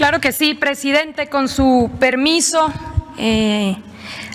Claro que sí, presidente, con su permiso,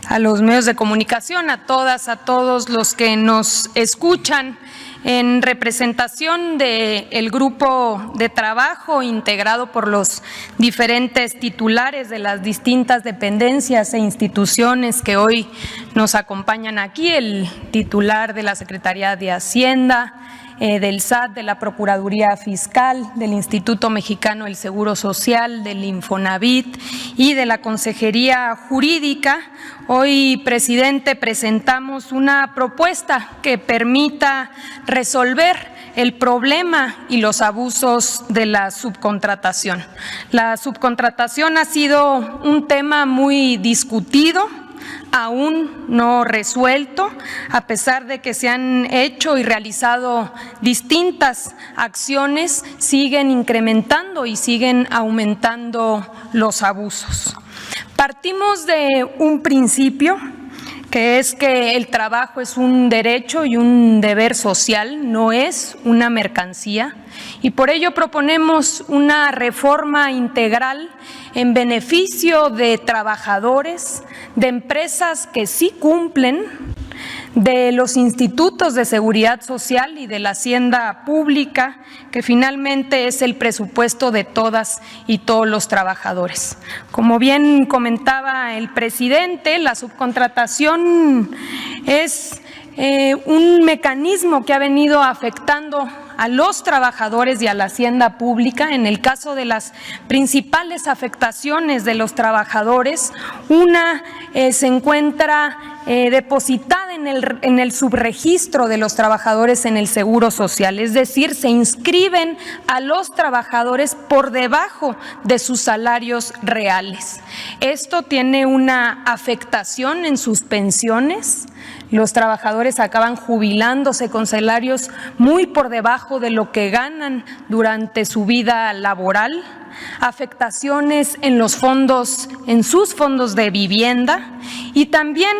a los medios de comunicación, a todas, a todos los que nos escuchan, en representación del grupo de trabajo integrado por los diferentes titulares de las distintas dependencias e instituciones que hoy nos acompañan aquí, el titular de la Secretaría de Hacienda, del SAT, de la Procuraduría Fiscal, del Instituto Mexicano del Seguro Social, del Infonavit y de la Consejería Jurídica. Hoy, presidente, presentamos una propuesta que permita resolver el problema y los abusos de la subcontratación. La subcontratación ha sido un tema muy discutido, aún no resuelto, a pesar de que se han hecho y realizado distintas acciones, siguen incrementando y siguen aumentando los abusos. Partimos de un principio, que es que el trabajo es un derecho y un deber social, no es una mercancía, y por ello proponemos una reforma integral en beneficio de trabajadores, de empresas que sí cumplen, de los institutos de seguridad social y de la hacienda pública, que finalmente es el presupuesto de todas y todos los trabajadores. Como bien comentaba el presidente, la subcontratación es un mecanismo que ha venido afectando a los trabajadores y a la hacienda pública. En el caso de las principales afectaciones de los trabajadores, una se encuentra depositada en el subregistro de los trabajadores en el Seguro Social, es decir, se inscriben a los trabajadores por debajo de sus salarios reales. Esto tiene una afectación en sus pensiones. Los trabajadores acaban jubilándose con salarios muy por debajo de lo que ganan durante su vida laboral, afectaciones en los fondos, en sus fondos de vivienda, y también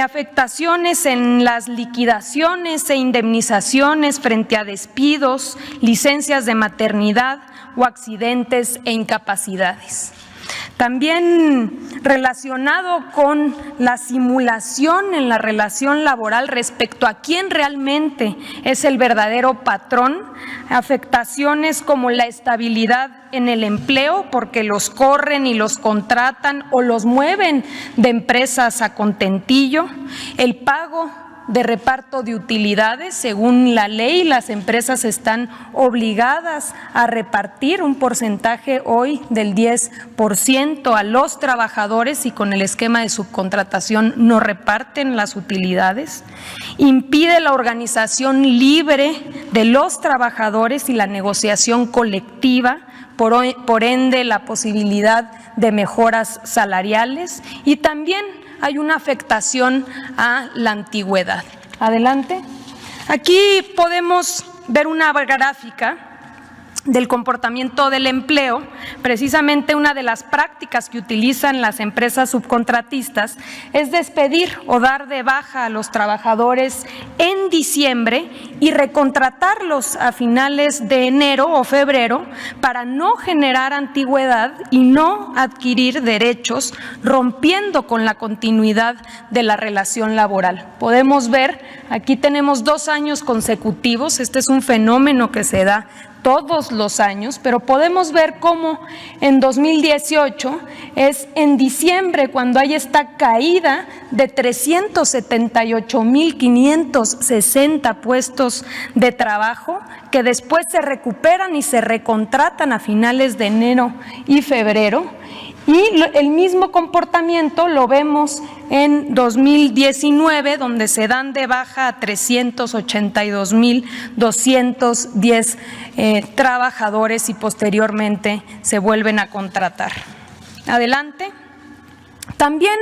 afectaciones en las liquidaciones e indemnizaciones frente a despidos, licencias de maternidad o accidentes e incapacidades. También relacionado con la simulación en la relación laboral respecto a quién realmente es el verdadero patrón, afectaciones como la estabilidad en el empleo, porque los corren y los contratan o los mueven de empresas a contentillo, el pago de reparto de utilidades. Según la ley, las empresas están obligadas a repartir un porcentaje hoy del 10% a los trabajadores, y con el esquema de subcontratación no reparten las utilidades. Impide la organización libre de los trabajadores y la negociación colectiva, por ende la posibilidad de mejoras salariales, y también hay una afectación a la antigüedad. Adelante. Aquí podemos ver una gráfica del comportamiento del empleo. Precisamente una de las prácticas que utilizan las empresas subcontratistas es despedir o dar de baja a los trabajadores en diciembre y recontratarlos a finales de enero o febrero para no generar antigüedad y no adquirir derechos, rompiendo con la continuidad de la relación laboral. Podemos ver, aquí tenemos 2 años consecutivos, este es un fenómeno que se da todos los años, pero podemos ver cómo en 2018 es en diciembre cuando hay esta caída de 378,560 puestos de trabajo, que después se recuperan y se recontratan a finales de enero y febrero. Y el mismo comportamiento lo vemos en 2019, donde se dan de baja a 382,210 trabajadores y posteriormente se vuelven a contratar. Adelante. También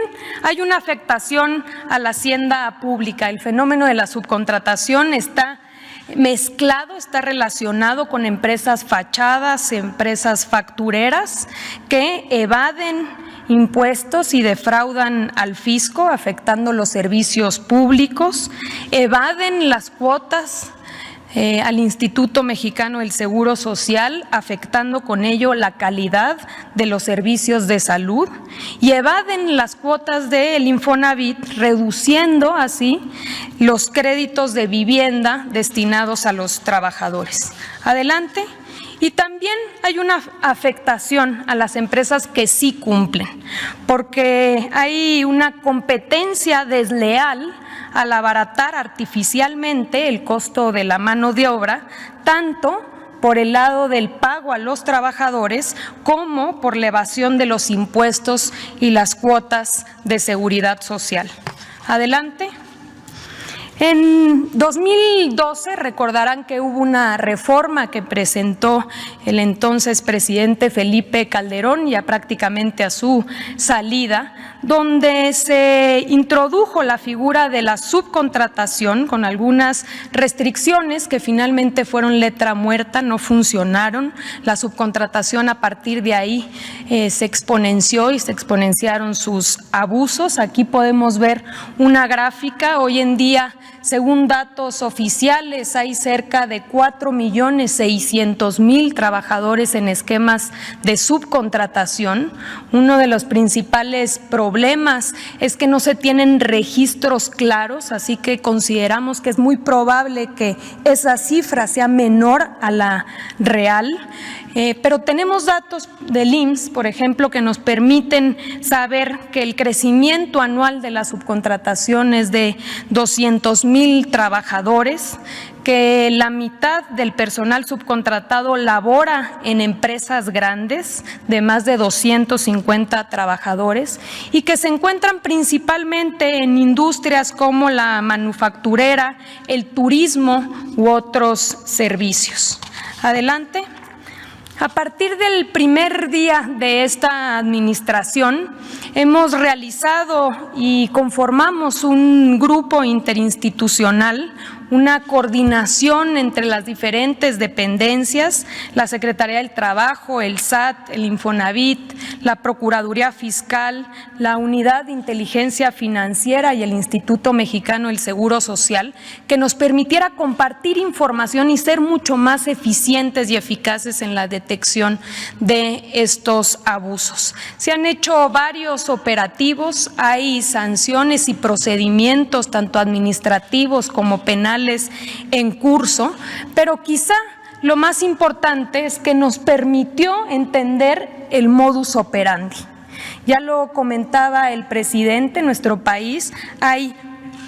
hay una afectación a la hacienda pública. El fenómeno de la subcontratación está mezclado, está relacionado con empresas fachadas, empresas factureras que evaden impuestos y defraudan al fisco, afectando los servicios públicos, evaden las cuotas al Instituto Mexicano del Seguro Social, afectando con ello la calidad de los servicios de salud, y evaden las cuotas del Infonavit, reduciendo así los créditos de vivienda destinados a los trabajadores. Adelante. Y también hay una afectación a las empresas que sí cumplen, porque hay una competencia desleal al abaratar artificialmente el costo de la mano de obra, tanto por el lado del pago a los trabajadores como por la evasión de los impuestos y las cuotas de seguridad social. Adelante. En 2012 recordarán que hubo una reforma que presentó el entonces presidente Felipe Calderón, ya prácticamente a su salida, donde se introdujo la figura de la subcontratación con algunas restricciones que finalmente fueron letra muerta, no funcionaron. La subcontratación a partir de ahí se exponenció y se exponenciaron sus abusos. Aquí podemos ver una gráfica. Hoy en día, según datos oficiales, hay cerca de 4.600.000 trabajadores en esquemas de subcontratación. Uno de los principales problemas es que no se tienen registros claros, así que consideramos que es muy probable que esa cifra sea menor a la real. Pero tenemos datos del IMSS, por ejemplo, que nos permiten saber que el crecimiento anual de la subcontratación es de 200.000 trabajadores, que la mitad del personal subcontratado labora en empresas grandes de más de 250 trabajadores y que se encuentran principalmente en industrias como la manufacturera, el turismo u otros servicios. Adelante. A partir del primer día de esta administración, hemos realizado y conformamos un grupo interinstitucional, una coordinación entre las diferentes dependencias, la Secretaría del Trabajo, el SAT, el Infonavit, la Procuraduría Fiscal, la Unidad de Inteligencia Financiera y el Instituto Mexicano del Seguro Social, que nos permitiera compartir información y ser mucho más eficientes y eficaces en la detección de estos abusos. Se han hecho varios operativos, hay sanciones y procedimientos, tanto administrativos como penales, en curso, pero quizá lo más importante es que nos permitió entender el modus operandi. Ya lo comentaba el presidente, en nuestro país hay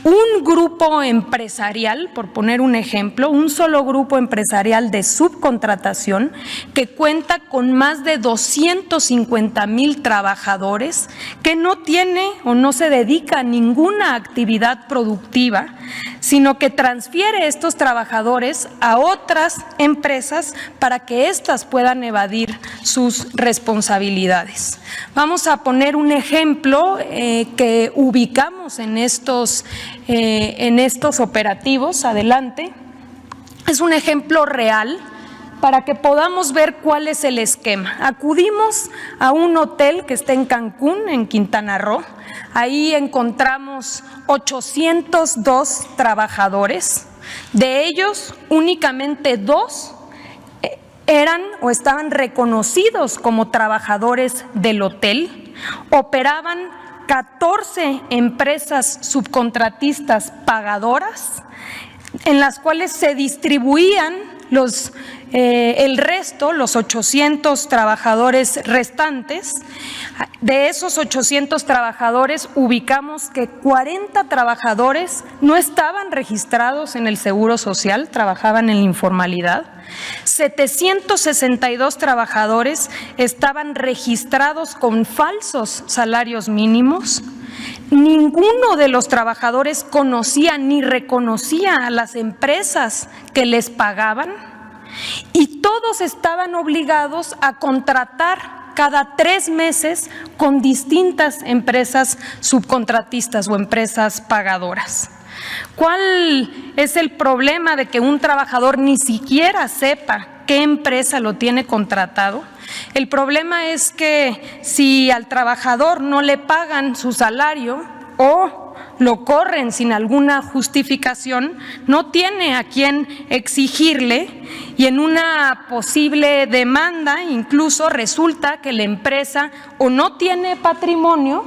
un grupo empresarial, por poner un ejemplo, un solo grupo empresarial de subcontratación que cuenta con más de 250.000 trabajadores, que no tiene o no se dedica a ninguna actividad productiva, sino que transfiere estos trabajadores a otras empresas para que éstas puedan evadir sus responsabilidades. Vamos a poner un ejemplo que ubicamos en estos operativos. Adelante. Es un ejemplo real para que podamos ver cuál es el esquema. Acudimos a un hotel que está en Cancún, en Quintana Roo. Ahí encontramos 802 trabajadores. De ellos, únicamente 2 eran o estaban reconocidos como trabajadores del hotel. Operaban 14 empresas subcontratistas pagadoras, en las cuales se distribuían el resto, los 800 trabajadores restantes. De esos 800 trabajadores, ubicamos que 40 trabajadores no estaban registrados en el Seguro Social, trabajaban en la informalidad. 762 trabajadores estaban registrados con falsos salarios mínimos. Ninguno de los trabajadores conocía ni reconocía a las empresas que les pagaban y todos estaban obligados a contratar cada 3 meses con distintas empresas subcontratistas o empresas pagadoras. ¿Cuál es el problema de que un trabajador ni siquiera sepa qué empresa lo tiene contratado? El problema es que si al trabajador no le pagan su salario o lo corren sin alguna justificación, no tiene a quién exigirle y en una posible demanda incluso resulta que la empresa o no tiene patrimonio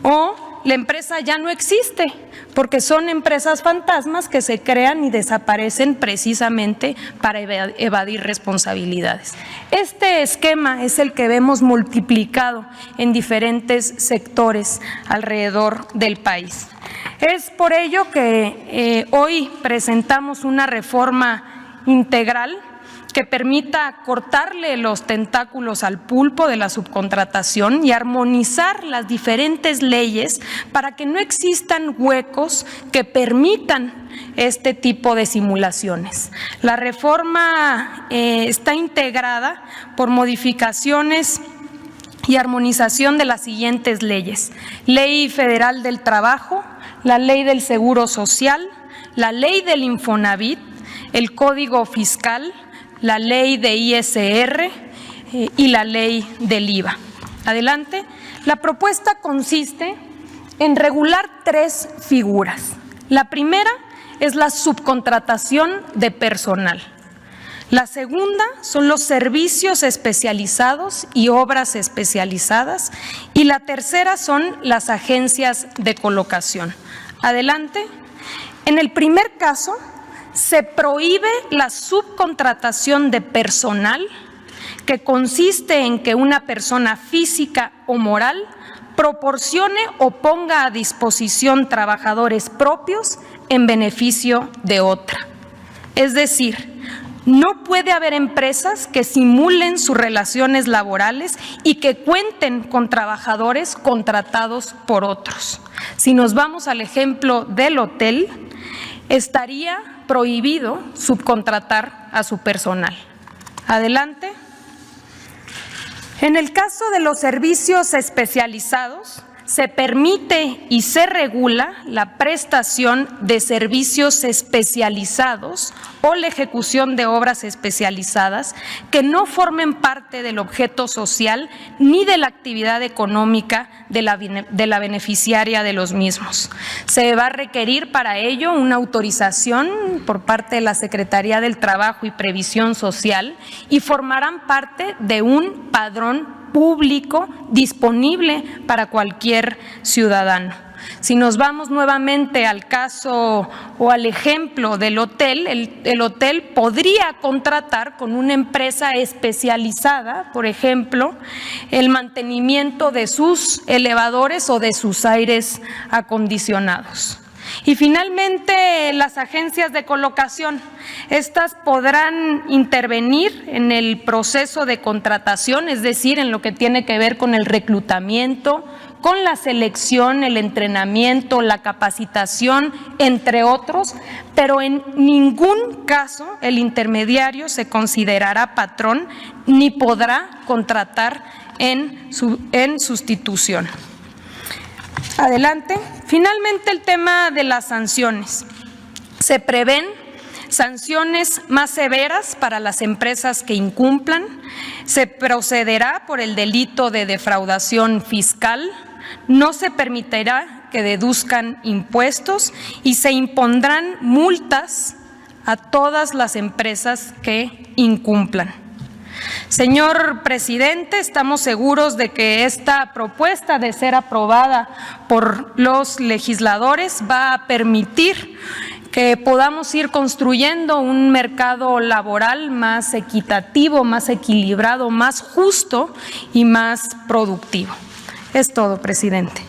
o la empresa ya no existe, porque son empresas fantasmas que se crean y desaparecen precisamente para evadir responsabilidades. Este esquema es el que vemos multiplicado en diferentes sectores alrededor del país. Es por ello que hoy presentamos una reforma integral que permita cortarle los tentáculos al pulpo de la subcontratación y armonizar las diferentes leyes para que no existan huecos que permitan este tipo de simulaciones. La reforma está integrada por modificaciones y armonización de las siguientes leyes: Ley Federal del Trabajo, la Ley del Seguro Social, la Ley del Infonavit, el Código Fiscal, la Ley de ISR y la Ley del IVA. Adelante. La propuesta consiste en regular 3 figuras. La primera es la subcontratación de personal. La segunda son los servicios especializados y obras especializadas. Y la tercera son las agencias de colocación. Adelante. En el primer caso, se prohíbe la subcontratación de personal, que consiste en que una persona física o moral proporcione o ponga a disposición trabajadores propios en beneficio de otra. Es decir, no puede haber empresas que simulen sus relaciones laborales y que cuenten con trabajadores contratados por otros. Si nos vamos al ejemplo del hotel, estaría prohibido subcontratar a su personal. Adelante. En el caso de los servicios especializados, se permite y se regula la prestación de servicios especializados o la ejecución de obras especializadas que no formen parte del objeto social ni de la actividad económica de la beneficiaria de los mismos. Se va a requerir para ello una autorización por parte de la Secretaría del Trabajo y Previsión Social y formarán parte de un padrón público disponible para cualquier ciudadano. Si nos vamos nuevamente al caso o al ejemplo del hotel, el hotel podría contratar con una empresa especializada, por ejemplo, el mantenimiento de sus elevadores o de sus aires acondicionados. Y finalmente, las agencias de colocación. Estas podrán intervenir en el proceso de contratación, es decir, en lo que tiene que ver con el reclutamiento, con la selección, el entrenamiento, la capacitación, entre otros, pero en ningún caso el intermediario se considerará patrón ni podrá contratar en sustitución. Adelante. Finalmente, el tema de las sanciones. Se prevén sanciones más severas para las empresas que incumplan. Se procederá por el delito de defraudación fiscal. No se permitirá que deduzcan impuestos y se impondrán multas a todas las empresas que incumplan. Señor presidente, estamos seguros de que esta propuesta, de ser aprobada por los legisladores, va a permitir que podamos ir construyendo un mercado laboral más equitativo, más equilibrado, más justo y más productivo. Es todo, presidente.